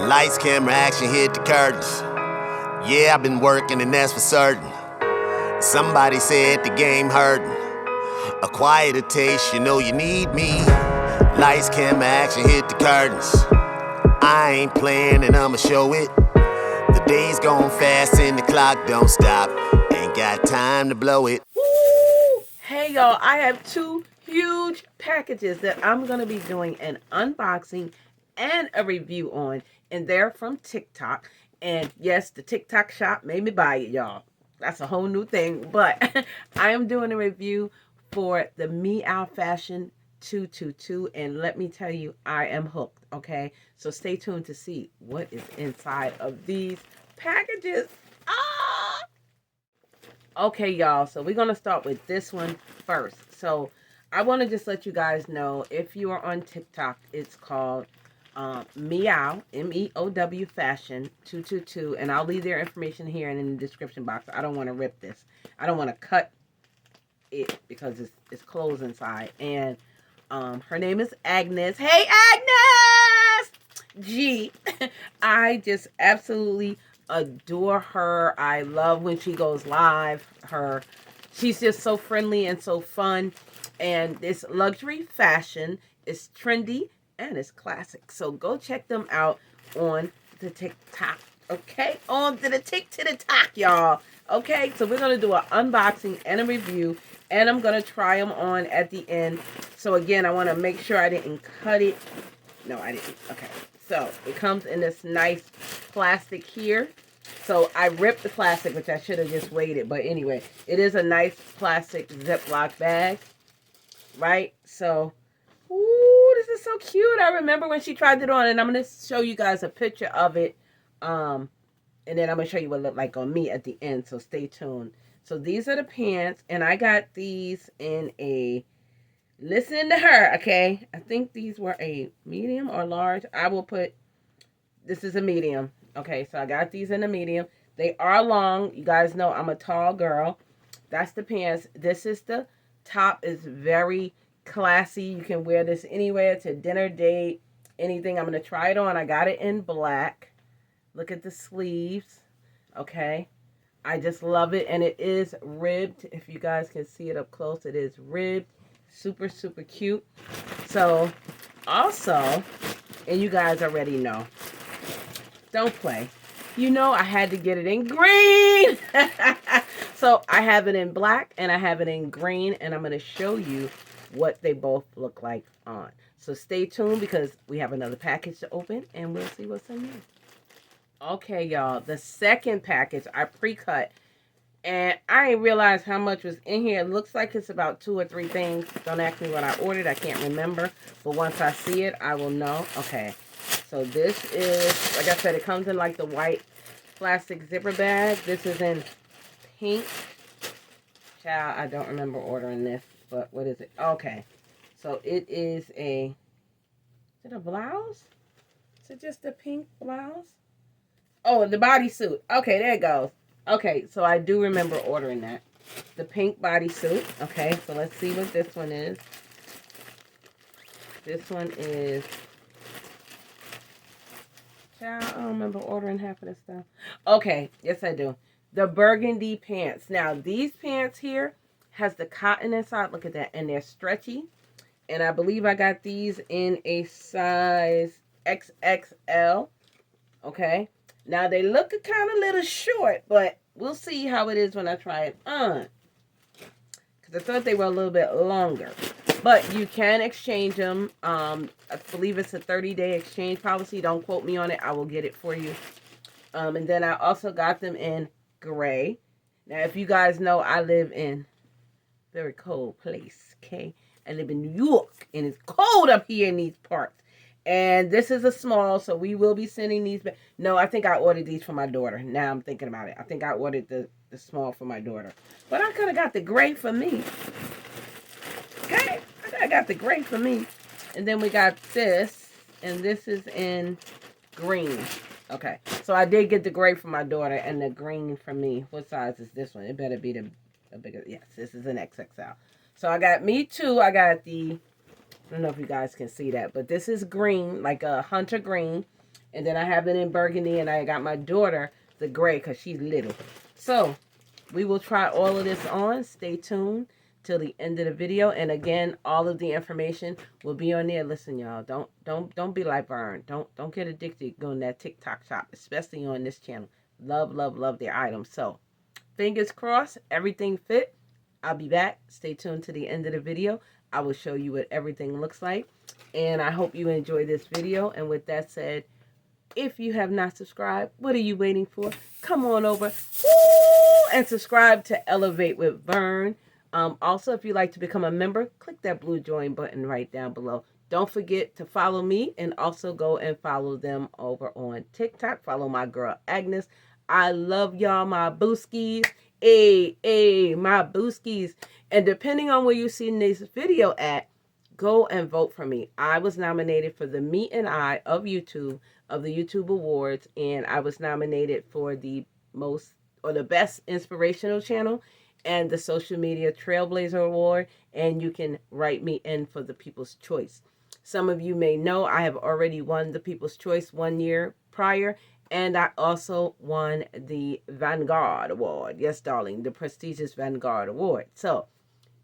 Lights, camera, action, hit the curtains. Yeah, I've been working and that's for certain. Somebody said the game hurting. A quieter taste, you know you need me. Lights, camera, action, hit the curtains. I ain't playing and I'ma show it. The day's going fast and the clock don't stop. Ain't got time to blow it. Woo! Hey y'all, I have two huge packages that I'm going to be doing an unboxing and a review on. And they're from TikTok. And yes, the TikTok shop made me buy it, y'all. That's a whole new thing. But I am doing a review for the Meow Fashion 222. And let me tell you, I am hooked, okay? So stay tuned to see what is inside of these packages. Ah! Okay, y'all, so we're going to start with this one first. So I want to just let you guys know, if you are on TikTok, it's called Meow, M-E-O-W Fashion 222. And I'll leave their information here and in the description box. I don't want to rip this. I don't want to cut it because it's closed inside. And her name is Agnes. Hey, Agnes! G. I just absolutely adore her. I love when she goes live. She's just so friendly and so fun. And this luxury fashion is trendy and it's classic. So go check them out on the TikTok. Okay? On to the TikTok, y'all. Okay? So we're going to do an unboxing and a review. And I'm going to try them on at the end. So again, I want to make sure I didn't cut it. No, I didn't. Okay. So it comes in this nice plastic here. So I ripped the plastic, which I should have just waited. But anyway, it is a nice plastic Ziploc bag. Right? So, ooh, this is so cute. I remember when she tried it on. And I'm going to show you guys a picture of it. And then I'm going to show you what it looked like on me at the end. So stay tuned. So these are the pants. And I got these in a... Listen to her, okay? I think these were a medium or large. I will put... This is a medium. Okay, so I got these in a medium. They are long. You guys know I'm a tall girl. That's the pants. This is the top. Is very classy. You can wear this anywhere, to dinner date, anything. I'm going to try it on. I got it in black. Look at the sleeves. Okay. I just love it. And it is ribbed. If you guys can see it up close, it is ribbed. Super, super cute. So, also, and you guys already know, don't play. You know I had to get it in green. So I have it in black and I have it in green. And I'm going to show you what they both look like on. So stay tuned because we have another package to open and we'll see what's in there. Okay, y'all. The second package I pre-cut. And I didn't realize how much was in here. It looks like it's about 2 or 3 things. Don't ask me what I ordered. I can't remember. But once I see it, I will know. Okay. So this is, like I said, it comes in like the white plastic zipper bag. This is in pink. Child, I don't remember ordering this. But what is it? Okay. So it is a blouse? Is it just a pink blouse? Oh, the bodysuit. Okay, there it goes. Okay, so I do remember ordering that. The pink bodysuit. Okay, so let's see what this one is. This one is... Child, I don't remember ordering half of this stuff. Okay, yes I do. The burgundy pants. Now, these pants here has the cotton inside. Look at that. And they're stretchy. And I believe I got these in a size XXL. Okay. Now, they look kind of a little short, but we'll see how it is when I try it on. Because I thought they were a little bit longer. But you can exchange them. I believe it's a 30-day exchange policy. Don't quote me on it. I will get it for you. And then I also got them in gray. Now, if you guys know, I live in a very cold place, okay? I live in New York, and it's cold up here in these parts. And this is a small, so we will be sending these back. No, I think I ordered these for my daughter. Now I'm thinking about it. I think I ordered the small for my daughter. But I could have got the gray for me. Okay? I got the gray for me. And then we got this. And this is in green. Okay. So I did get the gray for my daughter and the green for me. What size is this one? It better be the bigger. Yes, this is an XXL. So I got me too. I got the... I don't know if you guys can see that, but this is green, like a hunter green. And then I have it in burgundy, and I got my daughter the gray because she's little. So we will try all of this on. Stay tuned till the end of the video. And again, all of the information will be on there. Listen, y'all, don't be like Verne. Don't get addicted going to that TikTok shop, especially on this channel. Love, love, love their items. So fingers crossed, everything fit. I'll be back. Stay tuned to the end of the video. I will show you what everything looks like. And I hope you enjoy this video. And with that said, if you have not subscribed, what are you waiting for? Come on over and subscribe to Elevate with Verne. Also, if you'd like to become a member, click that blue join button right down below. Don't forget to follow me and also go and follow them over on TikTok. Follow my girl Agnes. I love y'all, my booskies. Hey, my booskies. And depending on where you see this video at, go and vote for me. I was nominated for the Me and I of YouTube, of the YouTube Awards, and I was nominated for the best inspirational channel and the Social Media Trailblazer Award, and you can write me in for the People's Choice. Some of you may know I have already won the People's Choice 1 year prior, and I also won the Vanguard Award. Yes, darling, the prestigious Vanguard Award. So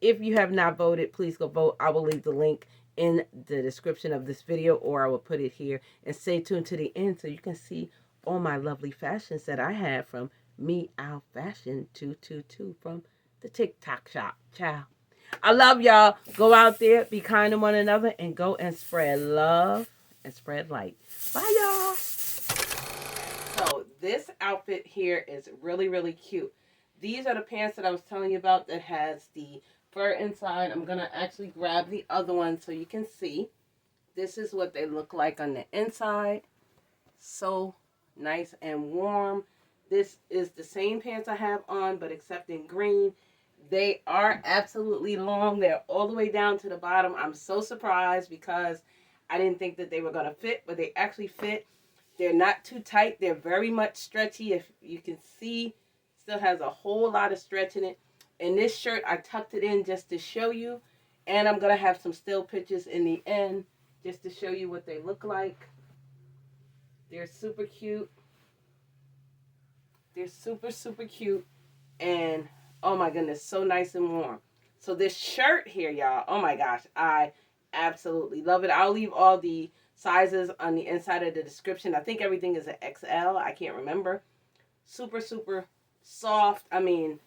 if you have not voted, please go vote. I will leave the link in the description of this video, or I will put it here. And stay tuned to the end so you can see all my lovely fashions that I have from Meow Fashion 222 from the TikTok shop. Ciao. I love y'all. Go out there, be kind to one another, and go and spread love and spread light. Bye, y'all. So this outfit here is really, really cute. These are the pants that I was telling you about that has the fur inside. I'm going to actually grab the other one so you can see. This is what they look like on the inside. So nice and warm. This is the same pants I have on, but except in green. They are absolutely long. They're all the way down to the bottom. I'm so surprised because I didn't think that they were going to fit, but they actually fit. They're not too tight. They're very much stretchy. If you can see, still has a whole lot of stretch in it. And this shirt, I tucked it in just to show you. And I'm going to have some still pictures in the end just to show you what they look like. They're super cute. They're super, super cute. And, oh my goodness, so nice and warm. So this shirt here, y'all, oh my gosh, I absolutely love it. I'll leave all the sizes on the inside of the description. I think everything is an XL. I can't remember. Super, super soft. I mean,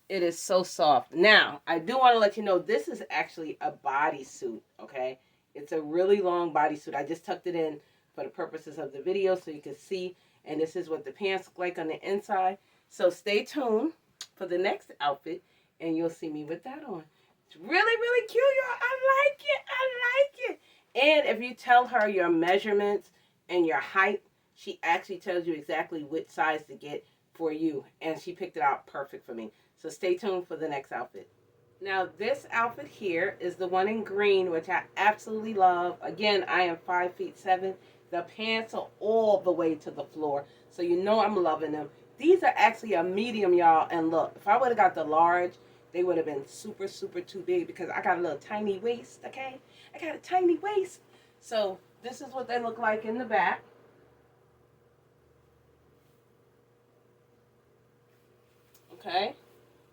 it is so soft. Now, I do want to let you know this is actually a bodysuit, okay? It's a really long bodysuit. I just tucked it in for the purposes of the video so you can see. And this is what the pants look like on the inside. So stay tuned for the next outfit, and you'll see me with that on. It's really, really cute, y'all. I like it. I like it. And if you tell her your measurements and your height, she actually tells you exactly which size to get for you. And she picked it out perfect for me. So stay tuned for the next outfit. Now this outfit here is the one in green, which I absolutely love. Again, I am 5'7". The pants are all the way to the floor. So you know I'm loving them. These are actually a medium, y'all. And look, if I would have got the large, they would have been super, super too big because I got a little tiny waist, okay? I got a tiny waist. So this is what they look like in the back. Okay?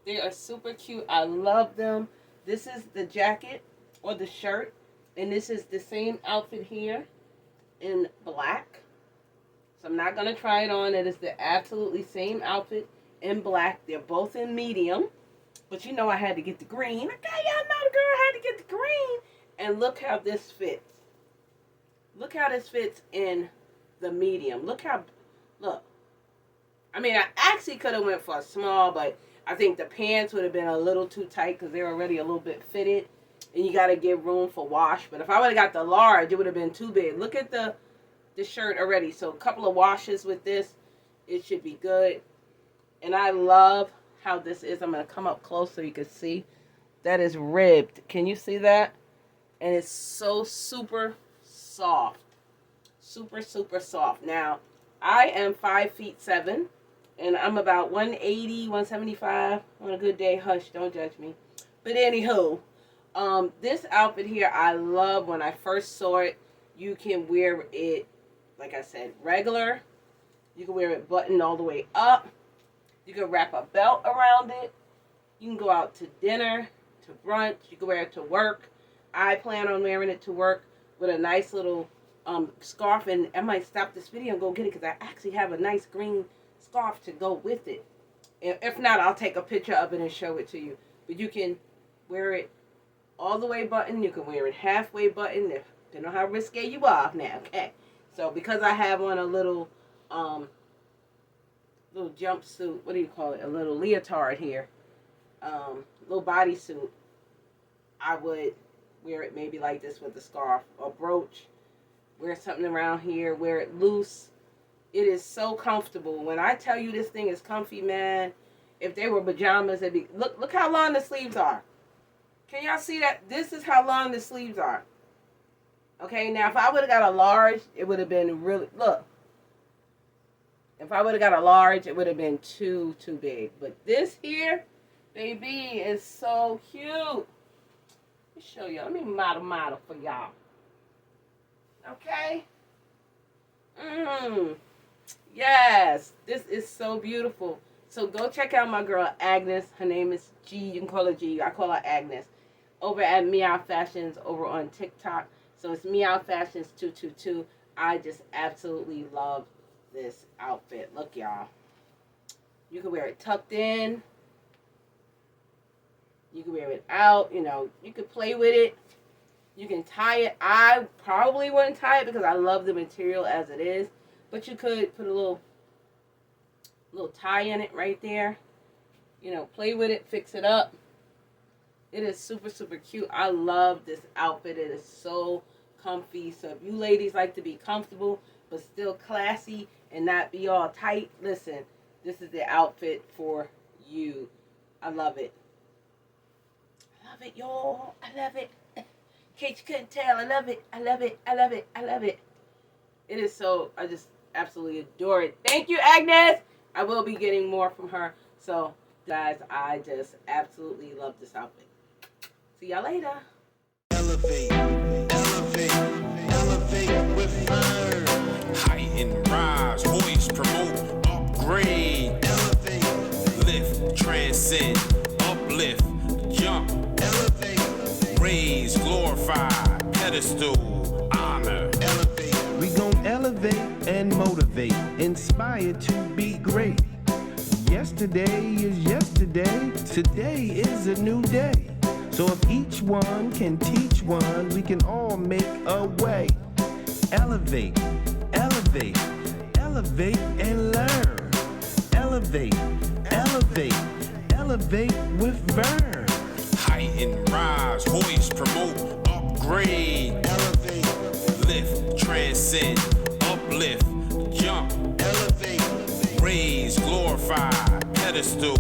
They are super cute. I love them. This is the jacket or the shirt. And this is the same outfit here in black. So I'm not going to try it on. It is the absolutely same outfit in black. They're both in medium. But you know I had to get the green. Okay, y'all know the girl had to get the green. And look how this fits. Look how this fits in the medium. Look. I mean, I actually could have went for a small, but I think the pants would have been a little too tight because they're already a little bit fitted. And you got to give room for wash. But if I would have got the large, it would have been too big. Look at the shirt already. So a couple of washes with this, it should be good. And I love how this is. I'm going to come up close so you can see. That is ribbed. Can you see that? And it's so super soft. Super, super soft. Now, I am 5'7", and I'm about 180, 175 on a good day. Hush, don't judge me. But anywho, this outfit here, I love. When I first saw it, you can wear it like I said, regular. You can wear it buttoned all the way up. You can wrap a belt around it. You can go out to dinner, to brunch. You can wear it to work. I plan on wearing it to work with a nice little scarf. And I might stop this video and go get it because I actually have a nice green scarf to go with it. If not, I'll take a picture of it and show it to you. But you can wear it all the way buttoned. You can wear it halfway buttoned. Depending on how risque you are now, okay? So because I have on a little little jumpsuit, what do you call it? A little leotard here, little bodysuit. I would wear it maybe like this with a scarf or brooch. Wear something around here. Wear it loose. It is so comfortable. When I tell you this thing is comfy, man. If they were pajamas, it'd be look how long the sleeves are. Can y'all see that? This is how long the sleeves are. Okay, now if I would have got a large, it would have been really, look. If I would have got a large, it would have been too big. But this here, baby, is so cute. Let me show you. Let me model for y'all. Okay? Yes, this is so beautiful. So go check out my girl Agnes. Her name is G. You can call her G. I call her Agnes. Over at Meow Fashions over on TikTok. So it's Meow Fashions 222. I just absolutely love this outfit. Look, y'all. You can wear it tucked in. You can wear it out. You know, you can play with it. You can tie it. I probably wouldn't tie it because I love the material as it is. But you could put a little tie in it right there. You know, play with it, fix it up. It is super, super cute. I love this outfit. It is so comfy. So if you ladies like to be comfortable but still classy and not be all tight, listen, this is the outfit for you. I love it. I love it, y'all. I love it. In case you couldn't tell, I love it. I love it. I love it. I love it. It is so, I just absolutely adore it. Thank you, Agnes. I will be getting more from her. So, guys, I just absolutely love this outfit. See y'all later. Elevate, elevate, elevate with Verne. Heighten, rise, hoist, promote, upgrade. Elevate, lift, transcend, uplift, jump. Elevate, raise, glorify, pedestal, honor. Elevate. We gon' elevate and motivate, inspire to be great. Yesterday is yesterday, today is a new day. So if each one can teach one, we can all make a way. Elevate, elevate, elevate and learn. Elevate, elevate, elevate with Verne. Heighten, rise, hoist, promote, upgrade. Elevate, lift, transcend, uplift, jump. Elevate, raise, glorify, pedestal.